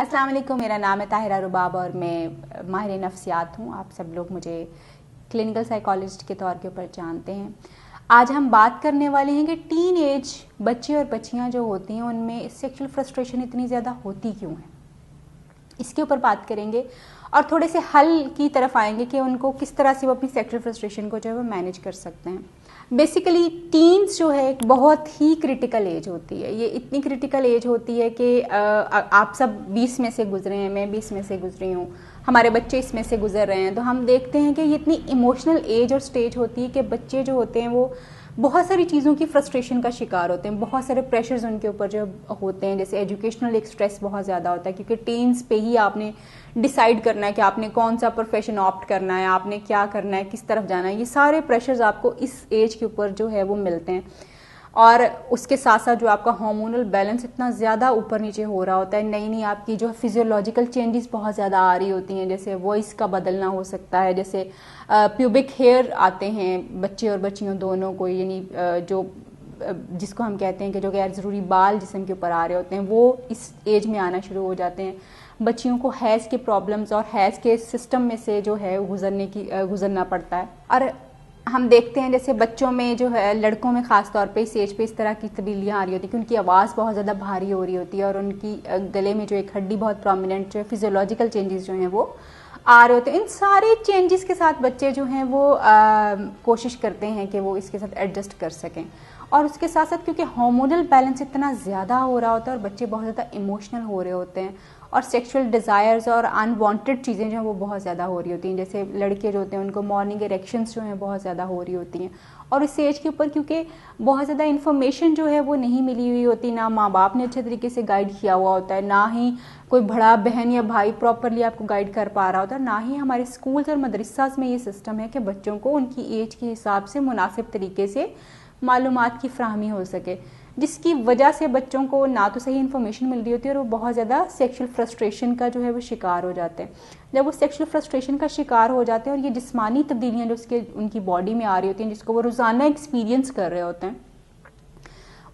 अस्सलाम वालेकुम, मेरा नाम है ताहिरा रुबाब और मैं माहिर नफ्सियात हूँ। आप सब लोग मुझे क्लिनिकल साइकोलॉजिस्ट के तौर के ऊपर जानते हैं। आज हम बात करने वाले हैं कि टीन एज बच्चे और बच्चियाँ जो होती हैं उनमें सेक्सुअल फ्रस्ट्रेशन इतनी ज़्यादा होती क्यों है, इसके ऊपर बात करेंगे और थोड़े से हल की तरफ आएंगे कि उनको किस तरह से वो अपनी सेक्सुअल फ्रस्ट्रेशन को जो है वो मैनेज कर सकते हैं। बेसिकली टीन्स जो है एक बहुत ही क्रिटिकल एज होती है। ये इतनी क्रिटिकल एज होती है कि आप सब 20 में से गुजरे हैं, मैं 20 में से गुजरी हूँ, हमारे बच्चे इसमें से गुजर रहे हैं। तो हम देखते हैं कि ये इतनी इमोशनल एज और स्टेज होती है कि बच्चे जो होते हैं वो बहुत सारी चीज़ों की फ्रस्ट्रेशन का शिकार होते हैं। बहुत सारे प्रेशर्स उनके ऊपर जो होते हैं, जैसे एजुकेशनल एक स्ट्रेस बहुत ज़्यादा होता है क्योंकि टीन्स पे ही आपने डिसाइड करना है कि आपने कौन सा प्रोफेशन ऑप्ट करना है, आपने क्या करना है, किस तरफ जाना है। ये सारे प्रेशर्स आपको इस एज के ऊपर जो है वो मिलते हैं। और उसके साथ साथ जो आपका हार्मोनल बैलेंस इतना ज़्यादा ऊपर नीचे हो रहा होता है, नई नई आपकी जो फिजियोलॉजिकल चेंजेस बहुत ज़्यादा आ रही होती हैं, जैसे वॉइस का बदलना हो सकता है, जैसे प्यूबिक हेयर आते हैं बच्चे और बच्चियों दोनों को, यानी जो जिसको हम कहते हैं कि जो गैर ज़रूरी बाल जिस्म के ऊपर आ रहे होते हैं वो इस एज में आना शुरू हो जाते हैं। बच्चियों को हैज़ के प्रॉब्लम्स और हैज़ के सिस्टम में से जो है गुजरना पड़ता है। और हम देखते हैं जैसे बच्चों में जो है, लड़कों में ख़ास तौर पे इस एज पे इस तरह की तब्दीलियाँ आ रही होती हैं कि उनकी आवाज़ बहुत ज़्यादा भारी हो रही होती है और उनकी गले में जो एक हड्डी बहुत प्रोमिनेंट जो है, फिजियोलॉजिकल चेंजेस जो हैं वो आ रहे होते हैं। इन सारे चेंजेस के साथ बच्चे जो हैं वो कोशिश करते हैं कि वो इसके साथ एडजस्ट कर सकें। और उसके साथ साथ क्योंकि हार्मोनल बैलेंस इतना ज़्यादा हो रहा होता है और बच्चे बहुत ज़्यादा इमोशनल हो रहे होते हैं और सेक्सुअल डिज़ायर्स और अनवांटेड चीज़ें जो हैं वो बहुत ज़्यादा हो रही होती हैं। जैसे लड़के जो होते हैं उनको मॉर्निंग इरेक्शंस जो हैं बहुत ज़्यादा हो रही होती हैं। और इस एज के ऊपर क्योंकि बहुत ज़्यादा इन्फॉर्मेशन जो है वो नहीं मिली हुई होती, ना माँ बाप ने अच्छे तरीके से गाइड किया हुआ होता है, ना ही कोई बड़ा बहन या भाई प्रॉपरली आपको गाइड कर पा रहा होता है, ना ही हमारे स्कूल्स और मदरसास में ये सिस्टम है कि बच्चों को उनकी एज के हिसाब से मुनासिब तरीके से मालूमात की फ्राहमी हो सके, जिसकी वजह से बच्चों को ना तो सही इन्फॉर्मेशन मिल रही होती है और वो बहुत ज़्यादा सेक्सुअल फ्रस्ट्रेशन का जो है वो शिकार हो जाते हैं। जब वो सेक्सुअल फ्रस्ट्रेशन का शिकार हो जाते हैं और ये जिस्मानी तब्दीलियाँ जो उनकी बॉडी में आ रही होती हैं, जिसको वो रोज़ाना एक्सपीरियंस कर रहे होते हैं,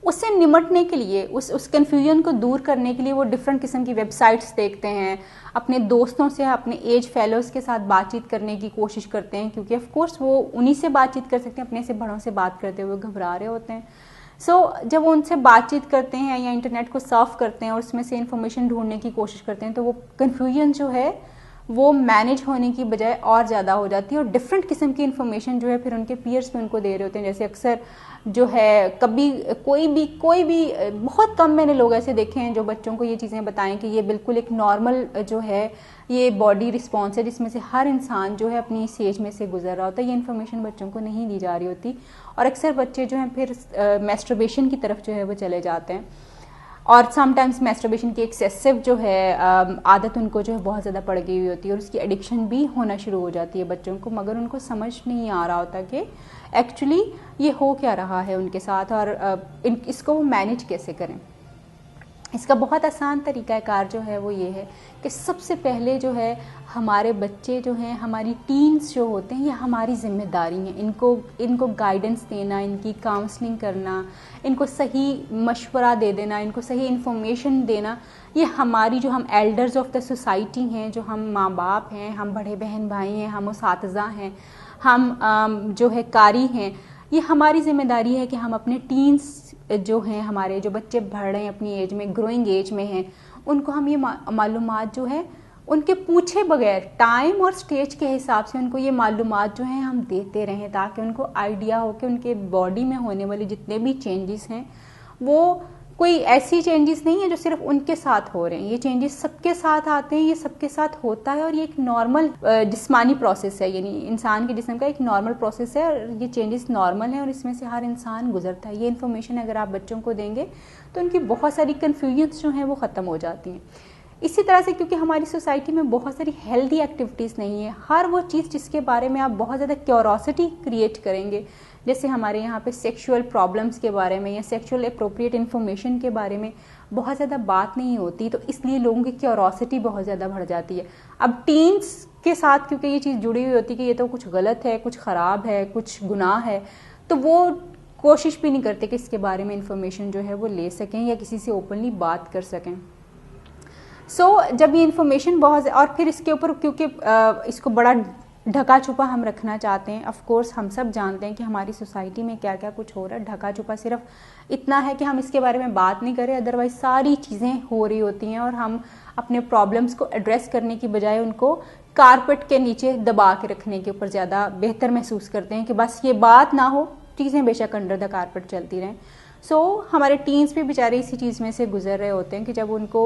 उससे निमटने के लिए, उस कन्फ्यूजन को दूर करने के लिए वो डिफरेंट किस्म की वेबसाइट्स देखते हैं, अपने दोस्तों से, अपने एज फेलोज़ के साथ बातचीत करने की कोशिश करते हैं क्योंकि ऑफ कोर्स वो उन्हीं से बातचीत कर सकते हैं, अपने से बड़ों से बात करते हुए घबरा रहे होते हैं। जब वो उनसे बातचीत करते हैं या इंटरनेट को सर्फ करते हैं और उसमें से इंफॉर्मेशन ढूंढने की कोशिश करते हैं तो वो कन्फ्यूजन जो है वो मैनेज होने की बजाय और ज़्यादा हो जाती है और डिफरेंट किस्म की इन्फॉर्मेशन जो है फिर उनके पीयर्स में उनको दे रहे होते हैं। जैसे अक्सर जो है कभी कोई भी बहुत कम मैंने लोग ऐसे देखे हैं जो बच्चों को ये चीज़ें बताएं कि ये बिल्कुल एक नॉर्मल जो है ये बॉडी रिस्पॉन्स है जिसमें से हर इंसान जो है अपनी इस एज में से गुजर रहा होता है। ये इन्फॉर्मेशन बच्चों को नहीं दी जा रही होती और अक्सर बच्चे जो हैं फिर मैस्टरबेशन की तरफ जो है वो चले जाते हैं और समटाइम्स मैस्टरबेशन की एक्सेसिव जो है आदत उनको जो है बहुत ज़्यादा पड़ गई हुई होती है और उसकी एडिक्शन भी होना शुरू हो जाती है बच्चों को, मगर उनको समझ नहीं आ रहा होता कि एक्चुअली ये हो क्या रहा है उनके साथ और इसको वो मैनेज कैसे करें। इसका बहुत आसान तरीक़ाकार जो है वो ये है कि सबसे पहले जो है हमारे बच्चे जो हैं, हमारी टीन्स जो होते हैं, ये हमारी ज़िम्मेदारी है इनको गाइडेंस देना, इनकी काउंसलिंग करना, इनको सही मशवरा दे देना, इनको सही इन्फॉर्मेशन देना। ये हमारी जो हम एल्डर्स ऑफ द सोसाइटी हैं, जो हम माँ बाप हैं, हम बड़े बहन भाई हैं, हम उसातिज़ा हैं, हम जो है कारी हैं, ये हमारी ज़िम्मेदारी है कि हम अपने टीन्स जो हैं, हमारे जो बच्चे बढ़ रहे हैं अपनी एज में, ग्रोइंग एज में हैं, उनको हम ये मालूमात जो है उनके पूछे बगैर टाइम और स्टेज के हिसाब से उनको ये मालूमात जो हैं हम देते रहें ताकि उनको आइडिया हो कि उनके बॉडी में होने वाले जितने भी चेंजेस हैं वो कोई ऐसी चेंजेस नहीं है जो सिर्फ उनके साथ हो रहे हैं। ये चेंजेस सबके साथ आते हैं, ये सबके साथ होता है और ये एक नॉर्मल जिस्मानी प्रोसेस है, यानी इंसान के जिस्म का एक नॉर्मल प्रोसेस है और ये चेंजेस नॉर्मल है और इसमें से हर इंसान गुजरता है। ये इन्फॉर्मेशन अगर आप बच्चों को देंगे तो उनकी बहुत सारी कन्फ्यूजन्स जो हैं वो ख़त्म हो जाती हैं। इसी तरह से क्योंकि हमारी सोसाइटी में बहुत सारी हेल्दी एक्टिविटीज़ नहीं है, हर वो चीज़ जिसके बारे में आप बहुत ज़्यादा क्यूरोसिटी क्रिएट करेंगे, जैसे हमारे यहाँ पे सेक्सुअल प्रॉब्लम्स के बारे में या सेक्सुअल अप्रोप्रिएट इन्फॉर्मेशन के बारे में बहुत ज़्यादा बात नहीं होती, तो इसलिए लोगों की क्यूरोसिटी बहुत ज़्यादा बढ़ जाती है। अब टीन्स के साथ क्योंकि ये चीज़ जुड़ी हुई होती है कि ये तो कुछ गलत है, कुछ ख़राब है, कुछ गुनाह है, तो वो कोशिश भी नहीं करते कि इसके बारे में इन्फॉर्मेशन जो है वो ले सकें या किसी से ओपनली बात कर सकें। سو جب یہ انفارمیشن بہت، اور پھر اس کے اوپر کیونکہ اس کو بڑا ڈھکا چھپا ہم رکھنا چاہتے ہیں. آف کورس ہم سب جانتے ہیں کہ ہماری سوسائٹی میں کیا کیا کچھ ہو رہا ہے. ڈھکا چھپا صرف اتنا ہے کہ ہم اس کے بارے میں بات نہیں کریں، ادروائز ساری چیزیں ہو رہی ہوتی ہیں اور ہم اپنے پرابلمس کو ایڈریس کرنے کی بجائے ان کو کارپٹ کے نیچے دبا کے رکھنے کے اوپر زیادہ بہتر محسوس کرتے ہیں کہ بس یہ بات نہ ہو، چیزیں بے شک انڈر دا کارپٹ چلتی رہیں. سو ہمارے ٹینس بھی بیچارے اسی چیز میں سے گزر رہے ہوتے ہیں کہ جب ان کو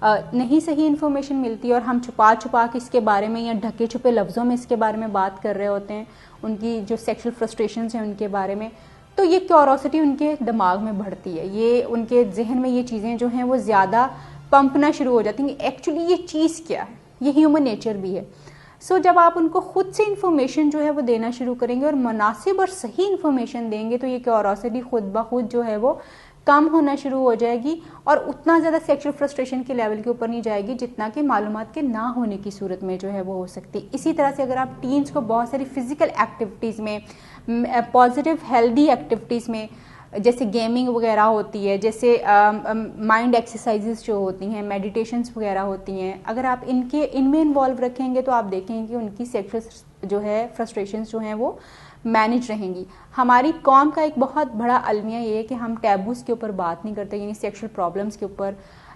نہیں صحیح انفارمیشن ملتی اور ہم چھپا چھپا کے اس کے بارے میں یا ڈھکے چھپے لفظوں میں اس کے بارے میں بات کر رہے ہوتے ہیں، ان کی جو سیکشل فرسٹریشنز ہیں ان کے بارے میں، تو یہ کیوروسٹی ان کے دماغ میں بڑھتی ہے. یہ ان کے ذہن میں یہ چیزیں جو ہیں وہ زیادہ پمپنا شروع ہو جاتی ہیں کہ ایکچولی یہ چیز کیا ہے. یہ ہیومن نیچر بھی ہے. سو جب آپ ان کو خود سے انفارمیشن جو ہے وہ دینا شروع کریں گے اور مناسب اور صحیح انفارمیشن دیں گے تو یہ کیوروسٹی خود بخود جو ہے وہ کم ہونا شروع ہو جائے گی اور اتنا زیادہ سیکشل فرسٹریشن کے لیول کے اوپر نہیں جائے گی جتنا کہ معلومات کے نہ ہونے کی صورت میں جو ہے وہ ہو سکتی. اسی طرح سے اگر آپ ٹینس کو بہت ساری فزیکل ایکٹیویٹیز میں، پازیٹیو ہیلدی ایکٹیویٹیز میں، جیسے گیمنگ وغیرہ ہوتی ہے، جیسے مائنڈ ایکسرسائزز جو ہوتی ہیں، میڈیٹیشنز وغیرہ ہوتی ہیں، اگر آپ ان میں انوالو رکھیں گے تو آپ دیکھیں گے کہ ان کی سیکشل جو ہے فرسٹریشنز جو ہیں وہ مینج رہیں گی. ہماری قوم کا ایک بہت بڑا المیہ یہ ہے کہ ہم ٹیبوز کے اوپر بات نہیں کرتے، یعنی سیکشل پرابلمس کے اوپر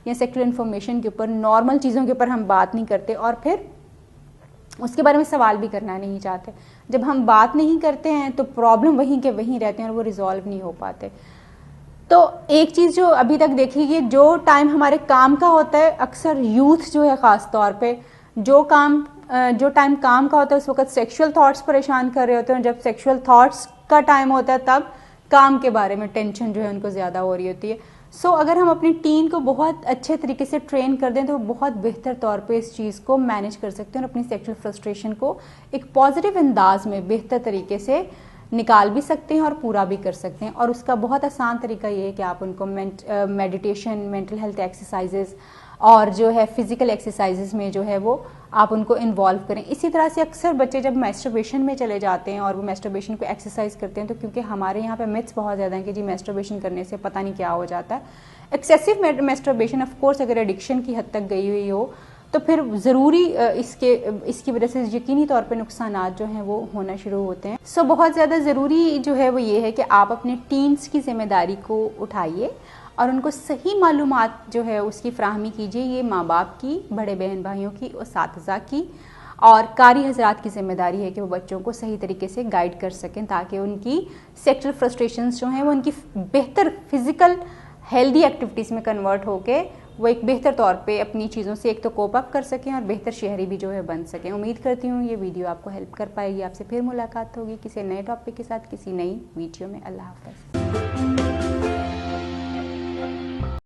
یا سیکشل انفارمیشن کے اوپر، نارمل چیزوں کے اوپر ہم بات نہیں کرتے اور پھر اس کے بارے میں سوال بھی کرنا نہیں چاہتے. جب ہم بات نہیں کرتے ہیں تو پرابلم وہیں کے وہیں رہتے ہیں اور وہ ریزالو نہیں ہو پاتے. تو ایک چیز جو ابھی تک دیکھی گئی، جو ٹائم ہمارے کام کا ہوتا ہے، اکثر یوتھ جو ہے خاص طور پہ جو ٹائم کام کا ہوتا ہے اس وقت سیکشل تھاٹس پریشان کر رہے ہوتے ہیں، جب سیکشل تھاٹس کا ٹائم ہوتا ہے تب کام کے بارے میں ٹینشن جو ہے ان کو زیادہ ہو رہی ہوتی ہے. سو اگر ہم اپنی ٹین کو بہت اچھے طریقے سے ٹرین کر دیں تو وہ بہت بہتر طور پہ اس چیز کو مینیج کر سکتے ہیں اور اپنی سیکشل فرسٹریشن کو ایک پازیٹیو انداز میں بہتر طریقے سے نکال بھی سکتے ہیں اور پورا بھی کر سکتے ہیں. اور اس کا بہت آسان طریقہ یہ ہے کہ آپ ان کو میڈیٹیشن، مینٹل ہیلتھ ایکسرسائزز اور جو ہے فزیکل ایکسرسائزز میں جو ہے وہ آپ ان کو انوالو کریں. اسی طرح سے اکثر بچے جب میسٹربیشن میں چلے جاتے ہیں اور وہ میسٹربیشن کو ایکسرسائز کرتے ہیں تو کیونکہ ہمارے یہاں پہ متس بہت زیادہ ہیں کہ جی میسٹربیشن کرنے سے پتہ نہیں کیا ہو جاتا ہے. ایکسیسو میسٹربیشن آف کورس اگر ایڈکشن کی حد تک گئی ہوئی ہو تو پھر ضروری اس کی وجہ سے یقینی طور پہ نقصانات جو ہیں وہ ہونا شروع ہوتے ہیں. سو بہت زیادہ ضروری جو ہے وہ یہ ہے کہ آپ اپنے ٹینس کی ذمہ داری کو اٹھائیے اور ان کو صحیح معلومات جو ہے اس کی فراہمی کیجیے. یہ ماں باپ کی، بڑے بہن بھائیوں کی، اساتذہ کی اور قاری حضرات کی ذمہ داری ہے کہ وہ بچوں کو صحیح طریقے سے گائیڈ کر سکیں تاکہ ان کی سیکشل فرسٹریشنز جو ہیں وہ ان کی بہتر فزیکل ہیلدی ایکٹیویٹیز میں کنورٹ ہو کے وہ ایک بہتر طور پہ اپنی چیزوں سے ایک تو کوپ اپ کر سکیں اور بہتر شہری بھی جو ہے بن سکیں. امید کرتی ہوں یہ ویڈیو آپ کو ہیلپ کر پائے گی. آپ سے پھر ملاقات ہوگی کسی نئے ٹاپک کے ساتھ کسی نئی ویڈیو میں. اللہ حافظ.